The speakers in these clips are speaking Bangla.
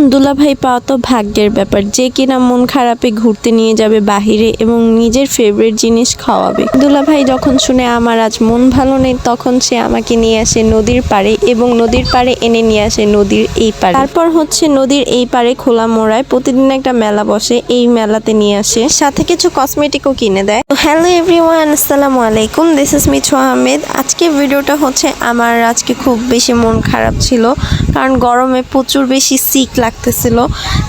দুলাভাই পাওয়া তো ভাগ্যের ব্যাপার, যে কিনা মন খারাপে ঘুরতে নিয়ে যাবে বাহিরে এবং নিজের ফেভারিট জিনিস খাওয়াবে। দুলাভাই যখন শুনে আমার আজ মন ভালো নেই, তখন সে আমাকে নিয়ে আসে নদীর পাড়ে এবং নদীর পাড়ে এনে নিয়ে আসে নদীর এই পাড়ে। তারপর হচ্ছে নদীর এই পাড়ে খোলা মোড়ায় প্রতিদিন একটা মেলা বসে, এই মেলাতে নিয়ে আসে, সাথে কিছু কসমেটিকও কিনে দেয়। হ্যালো এভরিওয়ান, আসসালামু আলাইকুম, দিস ইজ মিঠু আহমেদ। আজকে ভিডিওটা হচ্ছে আমার আজকে খুব বেশি মন খারাপ ছিল, কারণ গরমে প্রচুর বেশি সিক লাগতেছিল।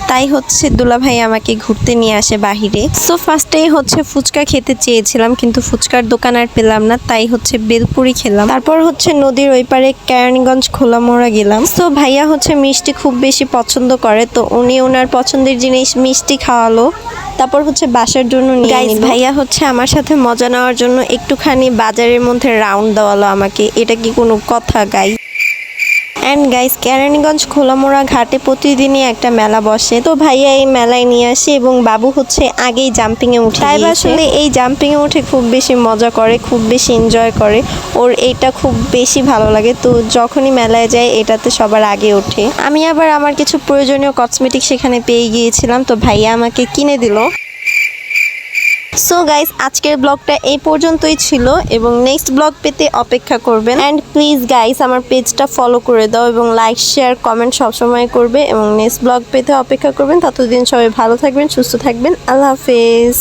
তাই হচ্ছে দুলাভাই আমাকে ঘুরতে নিয়ে আসে বাহিরে। সো ফার্স্টেই হচ্ছে ফুচকা খেতে চেয়েছিলাম, কিন্তু ফুচকার দোকান আর পেলাম না, তাই হচ্ছে বেলপুরি খেলাম। তারপর হচ্ছে নদীর ওই পারে কেরানীগঞ্জ খোলা মোড়া গেলাম। সো ভাইয়া হচ্ছে মিষ্টি খুব বেশি পছন্দ করে, তো উনি ওনার পছন্দের জিনিস মিষ্টি খাওয়ালো। তারপর হচ্ছে বাসার জন্য নিয়ে নিল। ভাইয়া হচ্ছে আমার সাথে মজা নেওয়ার জন্য একটুখানি বাজারের মধ্যে রাউন্ড দেওয়ালো আমাকে। এটা কি কোনো কথা guys? And guys, Keraniganj Kholamora ঘাটে প্রতিদিনই একটা মেলা বসে, তো ভাইয়া এই মেলায় নিয়ে আসে এবং বাবু হচ্ছে আগেই জাম্পিংয়ে উঠে। তাই আসলে এই জাম্পিংয়ে উঠে খুব বেশি মজা করে, খুব বেশি এনজয় করে, ওর এইটা খুব বেশি ভালো লাগে। তো যখনই মেলায় যায় এটাতে সবার আগে ওঠে। আমি আবার আমার কিছু প্রয়োজনীয় কসমেটিক সেখানে পেয়ে গিয়েছিলাম, তো ভাইয়া আমাকে কিনে দিল। সো গাইস, আজকের ব্লগটা এই পর্যন্তই ছিল এবং নেক্সট ব্লগ পেতে অপেক্ষা করবেন। অ্যান্ড প্লিজ গাইস, আমার পেজটা ফলো করে দাও এবং লাইক শেয়ার কমেন্ট সবসময় করবে এবং নেক্সট ব্লগ পেতে অপেক্ষা করবেন। ততদিন সবাই ভালো থাকবেন, সুস্থ থাকবেন। আল্লাহ হাফেজ।